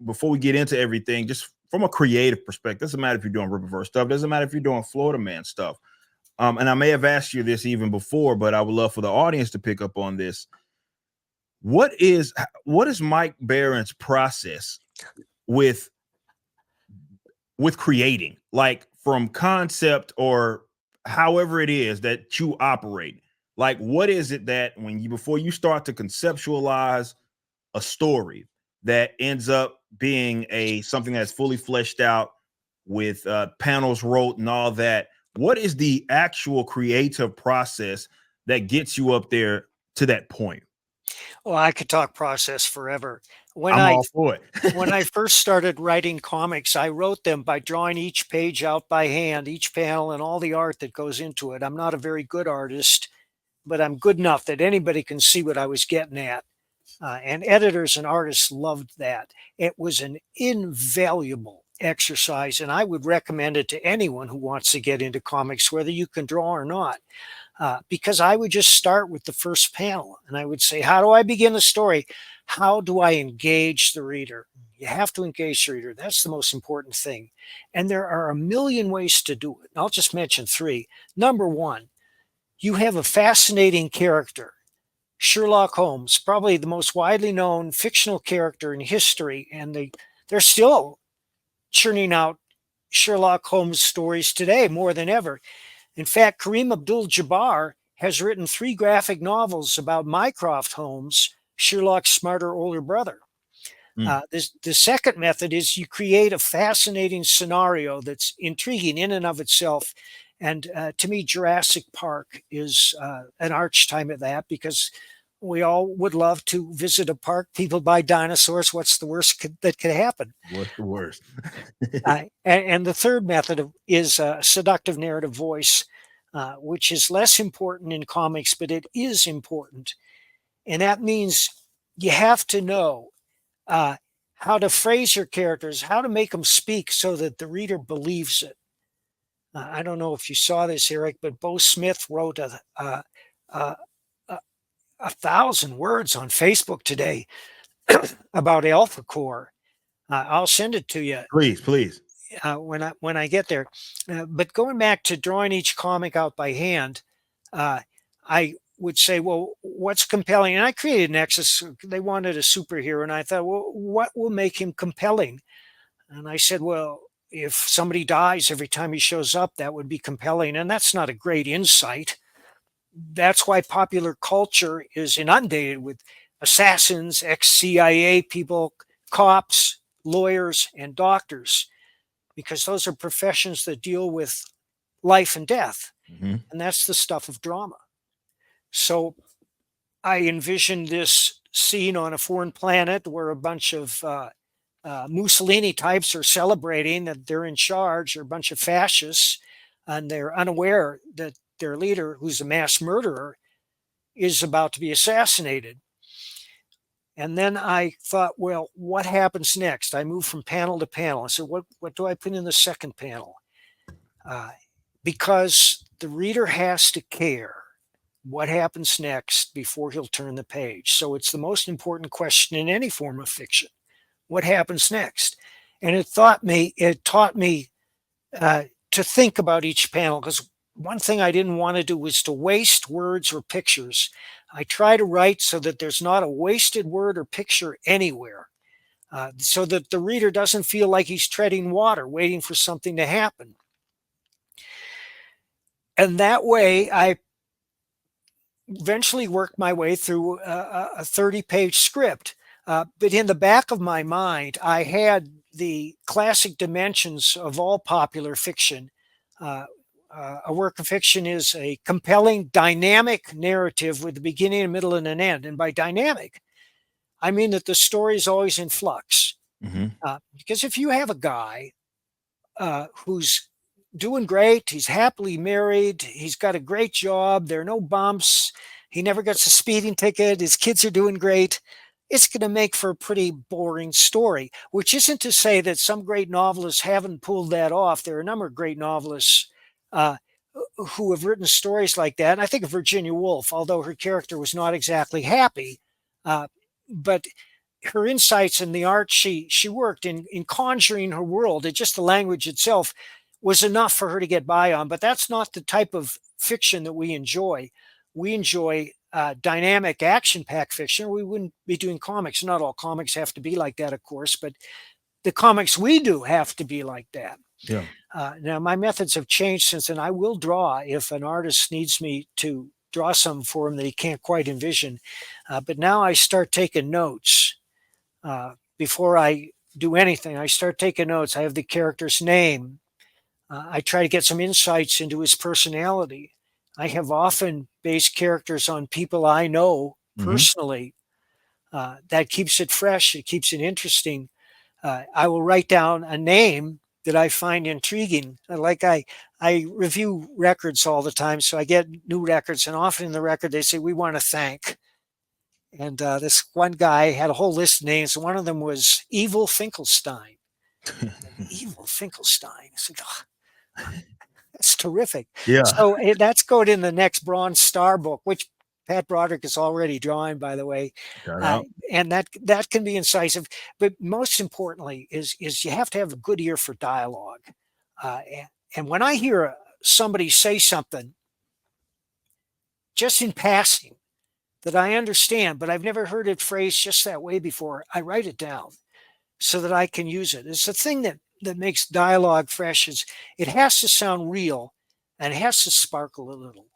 before we get into everything, just from a creative perspective, doesn't matter if you're doing Rippaverse stuff, doesn't matter if you're doing Florida Man stuff. And I may have asked you this even before, but I would love for the audience to pick up on this. What is Mike Baron's process with creating, like from concept or however it is that you operate? Like, what is it that before you start to conceptualize a story that ends up being something that's fully fleshed out with panels wrote and all that? What is the actual creative process that gets you up there to that point? Well, I could talk process forever. I'm all for it. When I first started writing comics, I wrote them by drawing each page out by hand, each panel and all the art that goes into it. I'm not a very good artist, but I'm good enough that anybody can see what I was getting at. And editors and artists loved that. It was an invaluable exercise, and I would recommend it to anyone who wants to get into comics, whether you can draw or not. Because I would just start with the first panel and I would say, how do I begin the story? How do I engage the reader? You have to engage the reader. That's the most important thing. And there are a million ways to do it. I'll just mention three. Number one, you have a fascinating character. Sherlock Holmes, probably the most widely known fictional character in history. And they're still churning out Sherlock Holmes stories today more than ever. In fact, Kareem Abdul-Jabbar has written 3 graphic novels about Mycroft Holmes, Sherlock's smarter older brother. The second method is you create a fascinating scenario that's intriguing in and of itself. And to me, Jurassic Park is an archetype of that, because we all would love to visit a park. People buy dinosaurs. What's the worst that could happen? What's the worst? And the third method is seductive narrative voice, which is less important in comics, but it is important. And that means you have to know how to phrase your characters, how to make them speak so that the reader believes it. I don't know if you saw this, Eric, but Bo Smith wrote a 1,000 words on Facebook today about Alpha Core. I'll send it to you. Please. When I get there. But going back to drawing each comic out by hand, I would say, well, what's compelling? And I created Nexus. They wanted a superhero. And I thought, well, what will make him compelling? And I said, well, if somebody dies every time he shows up, that would be compelling. And that's not a great insight. That's why popular culture is inundated with assassins, ex-CIA people, cops, lawyers, and doctors, because those are professions that deal with life and death. Mm-hmm. And that's the stuff of drama. So I envisioned this scene on a foreign planet where a bunch of Mussolini types are celebrating that they're in charge. They're a bunch of fascists, and they're unaware that their leader, who's a mass murderer, is about to be assassinated. And then I thought, well, what happens next? I moved from panel to panel. I said, what do I put in the second panel? Because the reader has to care what happens next before he'll turn the page. So it's the most important question in any form of fiction. What happens next? And it taught me to think about each panel, because one thing I didn't want to do was to waste words or pictures. I try to write so that there's not a wasted word or picture anywhere, so that the reader doesn't feel like he's treading water, waiting for something to happen. And that way, I eventually worked my way through a 30-page script. But in the back of my mind, I had the classic dimensions of all popular fiction. A work of fiction is a compelling, dynamic narrative with a beginning, a middle, and an end. And by dynamic, I mean that the story is always in flux. Mm-hmm. Because if you have a guy who's doing great, he's happily married, he's got a great job, there are no bumps, he never gets a speeding ticket, his kids are doing great, it's going to make for a pretty boring story, which isn't to say that some great novelists haven't pulled that off. There are a number of great novelists who have written stories like that. And I think of Virginia Woolf, although her character was not exactly happy, but her insights in the art she worked in conjuring her world, it just the language itself was enough for her to get by on. But that's not the type of fiction that we enjoy. We enjoy dynamic, action-packed fiction. We wouldn't be doing comics. Not all comics have to be like that, of course, but the comics we do have to be like that. Yeah. Now, my methods have changed since, and I will draw if an artist needs me to draw something for him that he can't quite envision. But now I start taking notes before I do anything. I start taking notes. I have the character's name. I try to get some insights into his personality. I have often based characters on people I know personally. That keeps it fresh. It keeps it interesting. I will write down a name that I find intriguing. Like I review records all the time, so I get new records, and often in the record they say, "We want to thank." And this one guy had a whole list of names. One of them was Evil Finkelstein. Evil Finkelstein. I said, oh, that's terrific. Yeah. So that's going in the next Bronze Star book, which Pat Broderick is already drawing, by the way. And that can be incisive. But most importantly is you have to have a good ear for dialogue. And when I hear somebody say something just in passing that I understand, but I've never heard it phrased just that way before, I write it down so that I can use it. It's the thing that makes dialogue fresh. Is it has to sound real, and it has to sparkle a little.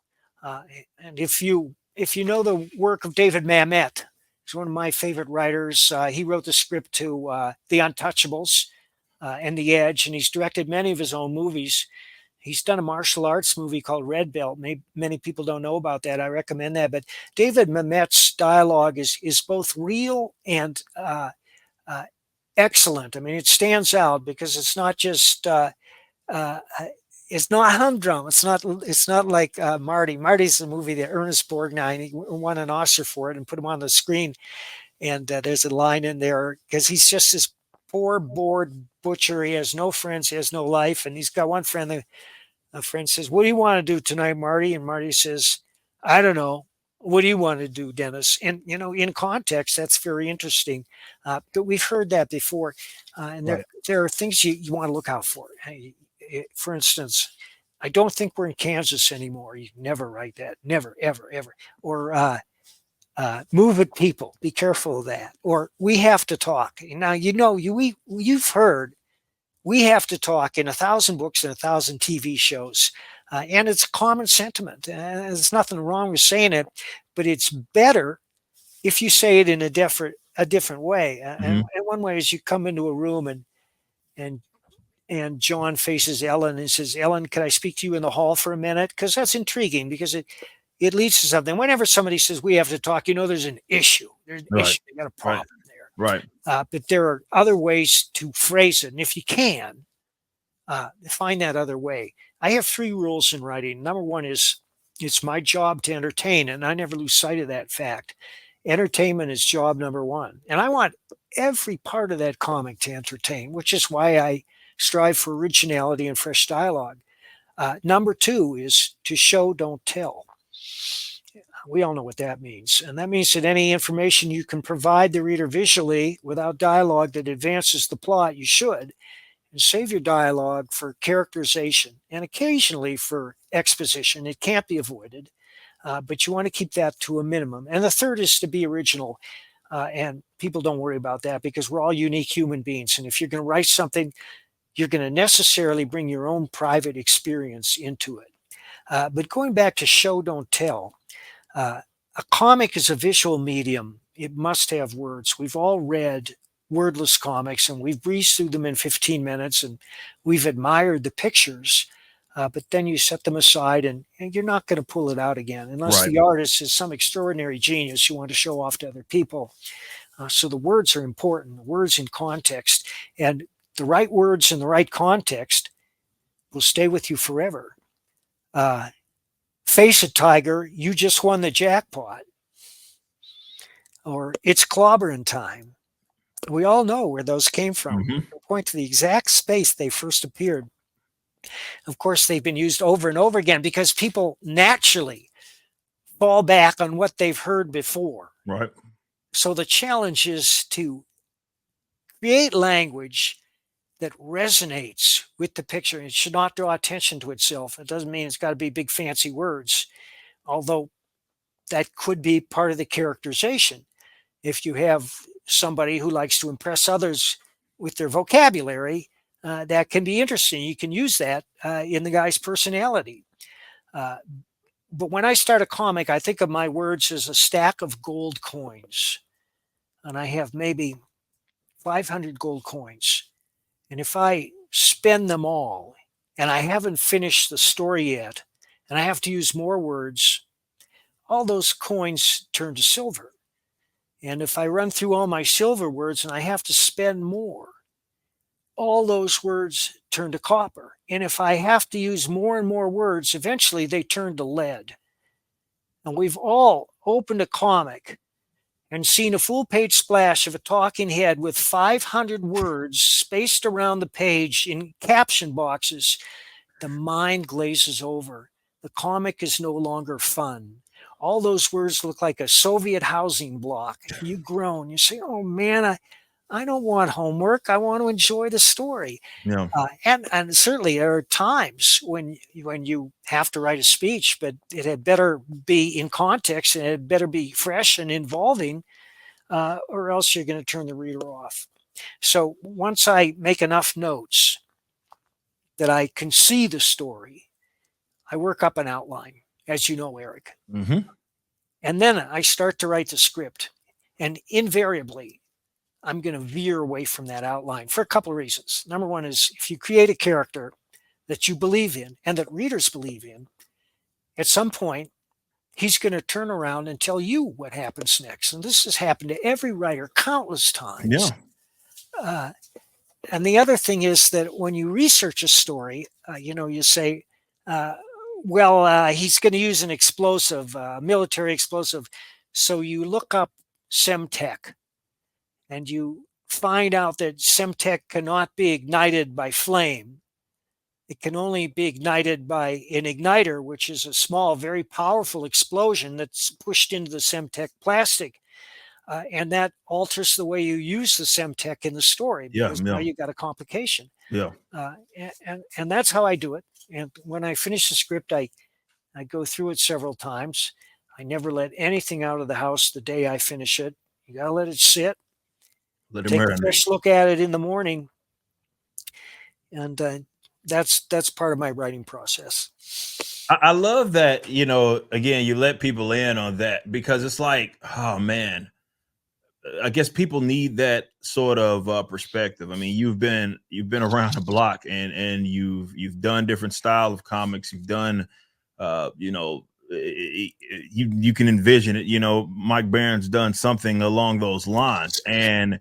And if you know the work of David Mamet, he's one of my favorite writers. He wrote the script to The Untouchables and The Edge, and he's directed many of his own movies. He's done a martial arts movie called Red Belt. Many people don't know about that. I recommend that. But David Mamet's dialogue is both real and excellent. I mean, it stands out because it's not just it's not humdrum. It's not like Marty. Marty's the movie that Ernest Borgnine, he won an Oscar for it and put him on the screen. And there's a line in there because he's just this poor, bored butcher. He has no friends. He has no life. And he's got one friend. A friend says, "What do you want to do tonight, Marty?" And Marty says, "I don't know. What do you want to do, Dennis?" And, in context, that's very interesting. But we've heard that before. And there are things you want to look out for. For instance, I don't think we're in Kansas anymore. You never write that. Never, ever, ever. Or move it, people. Be careful of that. Or we have to talk. Now, you've heard we have to talk in 1,000 books and 1,000 TV shows. And it's a common sentiment. There's nothing wrong with saying it, but it's better if you say it in a different way. And one way is you come into a room and John faces Ellen and says, "Ellen, can I speak to you in the hall for a minute?" Because that's intriguing, because it leads to something. Whenever somebody says we have to talk, there's an issue. There's an issue. They got a problem there. Right. But there are other ways to phrase it. And if you can, find that other way. I have 3 rules in writing. Number one is it's my job to entertain, and I never lose sight of that fact. Entertainment is job number 1. And I want every part of that comic to entertain, which is why I strive for originality and fresh dialogue. Number 2 is to show, don't tell. We all know what that means. And that means that any information you can provide the reader visually without dialogue that advances the plot, you should. And save your dialogue for characterization and occasionally for exposition. It can't be avoided, but you want to keep that to a minimum. And the third is to be original. And people don't worry about that because we're all unique human beings. And if you're going to write something, you're going to necessarily bring your own private experience into it. But going back to show, don't tell, a comic is a visual medium. It must have words. We've all read wordless comics and we've breezed through them in 15 minutes and we've admired the pictures, but then you set them aside and you're not going to pull it out again unless the artist is some extraordinary genius you want to show off to other people. So the words are important, the words in context, and the right words in the right context will stay with you forever. Face it, Tiger, you just won the jackpot. Or it's clobbering time. We all know where those came from. They point to the exact space they first appeared. Of course, they've been used over and over again because people naturally fall back on what they've heard before. Right. So the challenge is to create language that resonates with the picture. It should not draw attention to itself. It doesn't mean it's got to be big fancy words, although that could be part of the characterization. If you have somebody who likes to impress others with their vocabulary, that can be interesting. You can use that in the guy's personality. But when I start a comic, I think of my words as a stack of gold coins. And I have maybe 500 gold coins. And if I spend them all and I haven't finished the story yet, and I have to use more words, all those coins turn to silver. And if I run through all my silver words and I have to spend more, all those words turn to copper. And if I have to use more and more words, eventually they turn to lead. And we've all opened a comic and seen a full page splash of a talking head with 500 words spaced around the page in caption boxes. The mind glazes over. The comic is no longer fun. All those words look like a Soviet housing block. You groan. You say, oh man, I don't want homework. I want to enjoy the story. Yeah. And certainly there are times when you have to write a speech, but it had better be in context and it had better be fresh and involving, or else you're going to turn the reader off. So once I make enough notes that I can see the story, I work up an outline, as you know, Eric. Mm-hmm. And then I start to write the script. And invariably, I'm going to veer away from that outline for a couple of reasons. Number one is if you create a character that you believe in and that readers believe in, at some point, he's going to turn around and tell you what happens next. And this has happened to every writer countless times. Yeah. And the other thing is that when you research a story, you say, he's going to use an explosive, military explosive. So you look up Semtech and you find out that Semtech cannot be ignited by flame. It can only be ignited by an igniter, which is a small, very powerful explosion that's pushed into the Semtech plastic. And that alters the way you use the Semtech in the story, because now you've got a complication. Yeah. And that's how I do it. And when I finish the script, I go through it several times. I never let anything out of the house the day I finish it. You got to let it sit. Take a fresh look at it in the morning. And that's part of my writing process. I love that, again, you let people in on that, because it's like, oh man, I guess people need that sort of perspective. I mean, you've been around the block and you've done different style of comics. You've done, you can envision it. Mike Baron's done something along those lines, and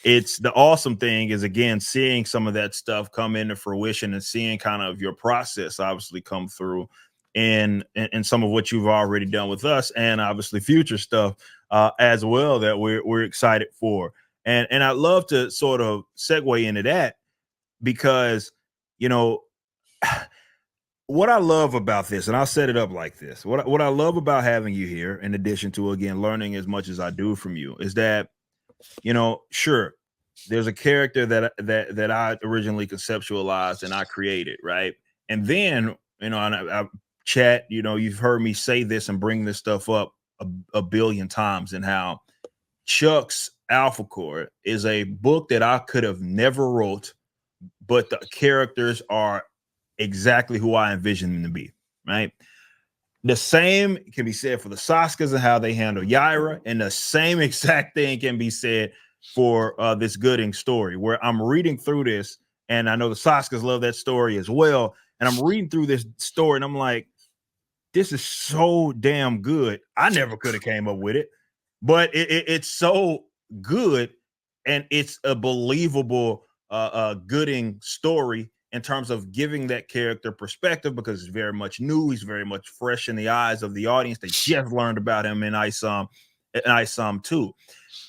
it's the awesome thing is, again, seeing some of that stuff come into fruition and seeing kind of your process obviously come through and some of what you've already done with us, and obviously future stuff as well that we're excited for. And I'd love to sort of segue into that, because what I love about this, and I'll set it up like this, what I love about having you here, in addition to, again, learning as much as I do from you, is that sure, there's a character that I originally conceptualized and I created, right? And then and I chat, you've heard me say this and bring this stuff up a billion times, and how Chuck's Alpha Core is a book that I could have never wrote, but the characters are exactly who I envisioned them to be, right? The same can be said for the Saskas and how they handle Yaira, and the same exact thing can be said for this Gooding story, where I'm reading through this, and I know the Saskas love that story as well, and I'm reading through this story and I'm like, this is so damn good. I never could have came up with it, but it's so good, and it's a believable Gooding story in terms of giving that character perspective, because it's very much new. He's very much fresh in the eyes of the audience. They just learned about him in ISOM 2.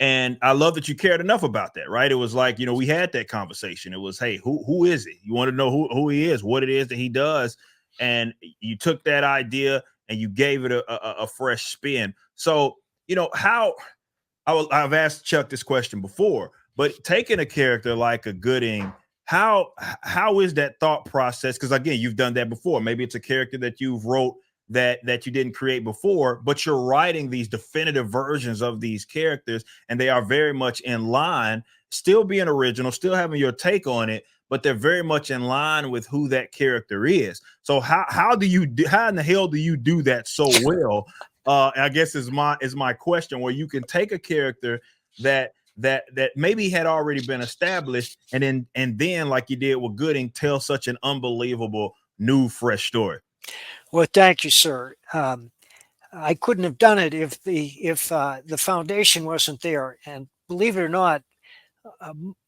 And I love that you cared enough about that, right? It was like, we had that conversation. It was, hey, who is he? You want to know who he is, what it is that he does. And you took that idea and you gave it a fresh spin. So, how I've asked Chuck this question before, but taking a character like a Gooding, how is that thought process? Because again, you've done that before. Maybe it's a character that you've wrote that you didn't create before, but you're writing these definitive versions of these characters, and they are very much in line, still being original, still having your take on it, but they're very much in line with who that character is. So how in the hell do you do that so well? I guess is my question, where you can take a character that maybe had already been established, and then like you did with Gooding, tell such an unbelievable new fresh story. Well, thank you, sir. I couldn't have done it if the foundation wasn't there. And believe it or not,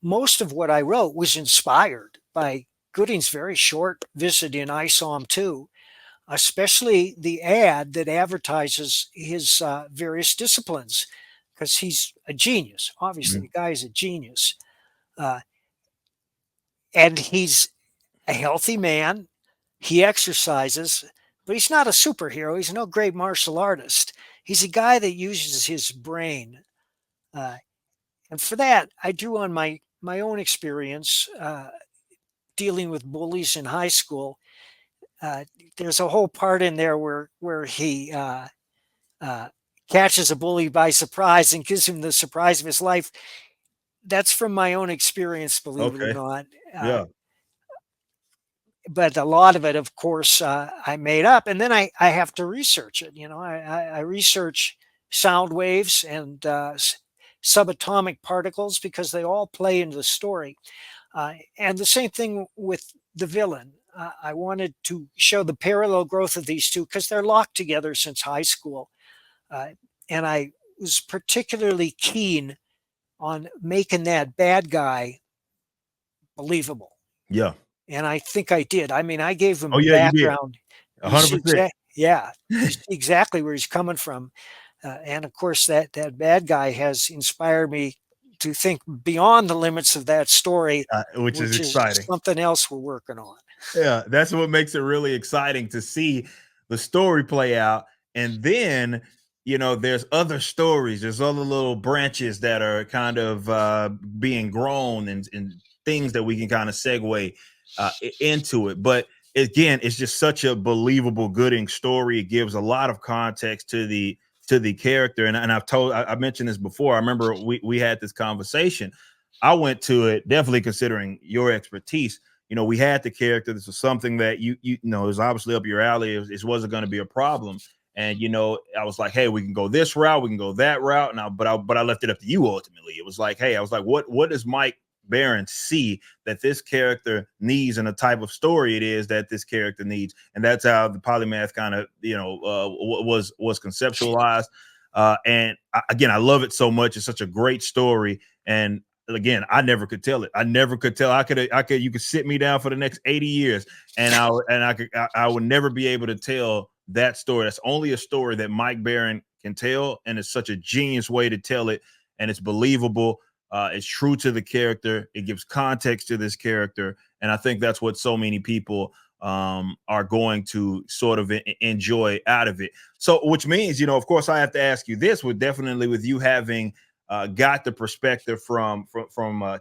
most of what I wrote was inspired by Gooding's very short visit in ISOM 2, especially the ad that advertises his various disciplines, because he's a genius. Obviously, Mhm. the guy is a genius. Uh, and he's a healthy man. He exercises, but he's not a superhero. He's no great martial artist. He's a guy that uses his brain. Uh, and for that, I drew on my own experience dealing with bullies in high school. There's a whole part in there where he uh, catches a bully by surprise and gives him the surprise of his life. That's from my own experience, believe it or Okay. not. Yeah. But a lot of it, of course, I made up, and then I have to research it. I research sound waves and subatomic particles because they all play into the story. And the same thing with the villain. I wanted to show the parallel growth of these two because they're locked together since high school. Uh, and I was particularly keen on making that bad guy believable. Yeah. And I think I did. I mean, I gave him Oh a yeah, you did. background. You see 100%. yeah, you see exactly where he's coming from. And of course, that bad guy has inspired me to think beyond the limits of that story, Which is which is exciting. something else we're working on. Yeah, that's what makes it really exciting to see the story play out. And then, there's other stories, there's other little branches that are kind of being grown, and things that we can kind of segue into it. But again, it's just such a believable Gooding story. It gives a lot of context to the character. And I mentioned this before. I remember we had this conversation. I went to it definitely considering your expertise. We had the character. This was something that you know, it was obviously up your alley. It wasn't going to be a problem. And I was like, hey, we can go this route, we can go that route. But I left it up to you ultimately. It was like, hey, I was like, what does Mike Baron see that this character needs, and the type of story it is that this character needs? And that's how the Polymath kind of was conceptualized. And again, I love it so much. It's such a great story. And again, I never could tell it. I never could tell. You could sit me down for the next 80 years and I would never be able to tell that story. That's only a story that Mike Baron can tell. And it's such a genius way to tell it. And it's believable. It's true to the character. It gives context to this character. And I think that's what so many people are going to sort of enjoy out of it. So, which means, of course, I have to ask you this, with you having got the perspective from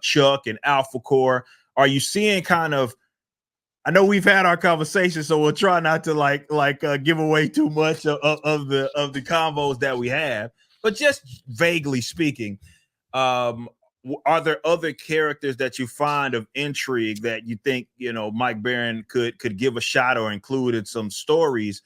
Chuck and Alpha Core. Are you seeing kind of? I know we've had our conversation, so we'll try not to give away too much of the convos that we have. But just vaguely speaking, are there other characters that you find of intrigue that you think Mike Baron could give a shot or include in some stories?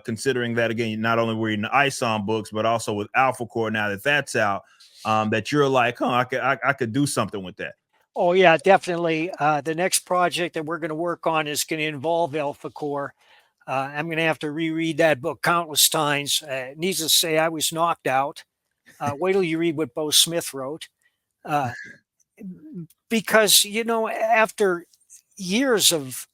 Considering that, again, not only we're in the ISOM books, but also with Alpha Core now that that's out. That you're like, I could do something with that. Oh yeah, definitely. The next project that we're going to work on is going to involve Alpha Core. I'm going to have to reread that book countless times. Needless to say, I was knocked out. Wait till you read what Bo Smith wrote, because after years of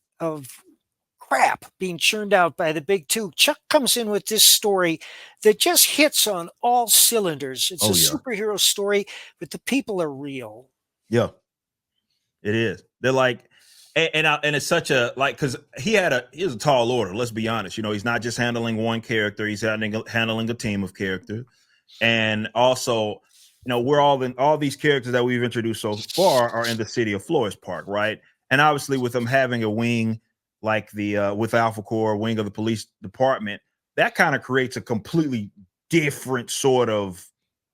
crap being churned out by the big two, Chuck comes in with this story that just hits on all cylinders. It's a superhero story, but the people are real. Yeah, it is. They're like, and it's such a because he was a tall order. Let's be honest. He's not just handling one character. He's handling a team of characters, and also we're all these characters that we've introduced so far are in the city of Flores Park, right? And obviously, with them having a wing like with Alpha Corps, wing of the police department, that kind of creates a completely different sort of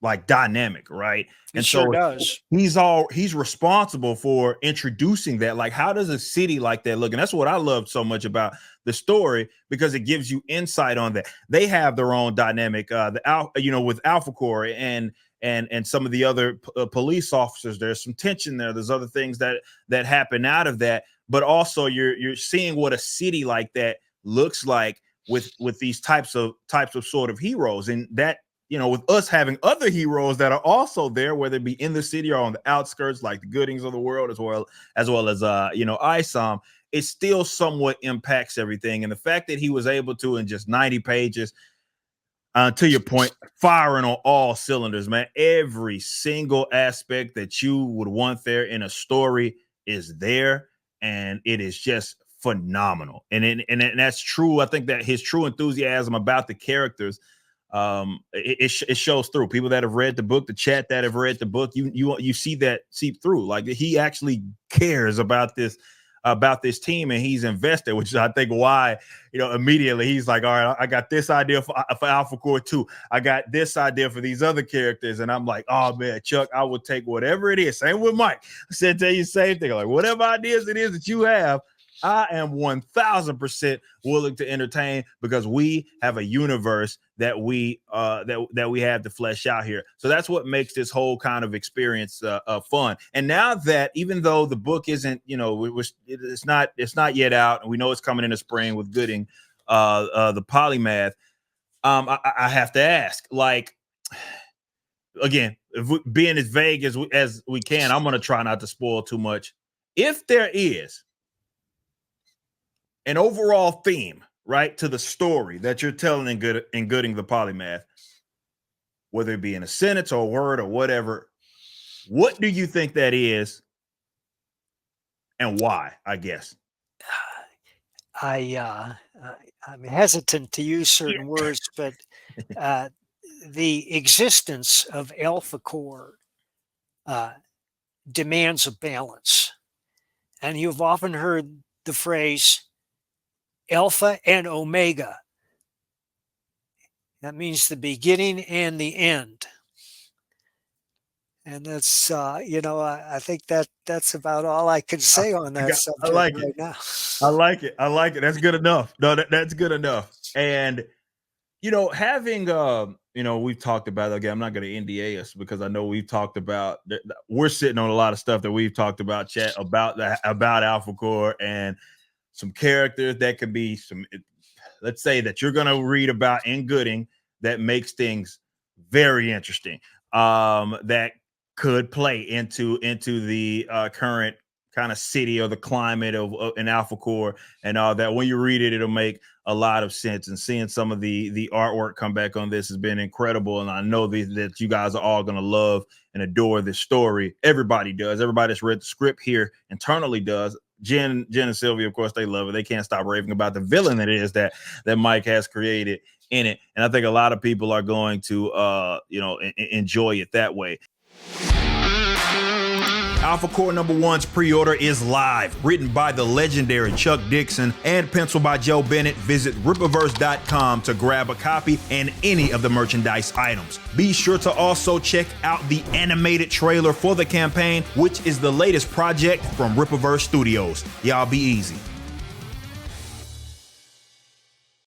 like dynamic, right? It sure does. He's responsible for introducing that. Like, how does a city like that look? And that's what I loved so much about the story, because it gives you insight on that. They have their own dynamic, with Alpha Corps and some of the other police officers. There's some tension there. There's other things that happen out of that, but also you're seeing what a city like that looks like with these types of sort of heroes. And that, with us having other heroes that are also there, whether it be in the city or on the outskirts, like the Goodings of the world, as well as ISOM, it still somewhat impacts everything. And the fact that he was able to, in just 90 pages, to your point, firing on all cylinders, man, every single aspect that you would want there in a story is there, and it is just phenomenal. And that's true. I think that his true enthusiasm about the characters, it shows through. People that have read the book, the chat that have read the book, you see that seep through. Like, he actually cares about this team, and he's invested, which is, I think, why immediately he's like, all right, I got this idea for Alpha Corps 2. I got this idea for these other characters, and I'm like, oh man, Chuck, I will take whatever it is. Same with Mike. I said, tell you the same thing. Like, whatever ideas it is that you have, I am 1000% willing to entertain, because we have a universe that we have to flesh out here. So that's what makes this whole kind of experience fun. And now that, even though the book isn't, it's not yet out, and we know it's coming in the spring with Gooding, the Polymath, I have to ask, like, again, being as vague as we can, I'm going to try not to spoil too much. If there is an overall theme, right, to the story that you're telling in Gooding the Polymath, whether it be in a sentence or a word or whatever, what do you think that is, and why? I guess I'm hesitant to use certain words, but the existence of Alpha Corps demands a balance, and you've often heard the phrase Alpha and Omega. That means the beginning and the end. And that's, I think that's about all I can say on that subject. I like right it. Now. I like it. That's good enough. No, that's good enough. And, having, we've talked about, again, I'm not going to NDA us, because I know we've talked about, we're sitting on a lot of stuff that we've talked about, chat, about Alpha Corps, and some characters that could be let's say, that you're going to read about in Gooding that makes things very interesting, that could play into the current kind of city or the climate of an Alpha Corps and all that. When you read it, it'll make a lot of sense. And seeing some of the artwork come back on this has been incredible. And I know that you guys are all going to love and adore this story. Everybody does. Everybody that's read the script here internally does. Jen and Sylvia, of course, they love it. They can't stop raving about the villain that it is that Mike has created in it. And I think a lot of people are going to, enjoy it that way. Alpha Corps #1's pre-order is live. Written by the legendary Chuck Dixon and penciled by Joe Bennett. Visit Rippaverse.com to grab a copy and any of the merchandise items. Be sure to also check out the animated trailer for the campaign, which is the latest project from Rippaverse Studios. Y'all be easy.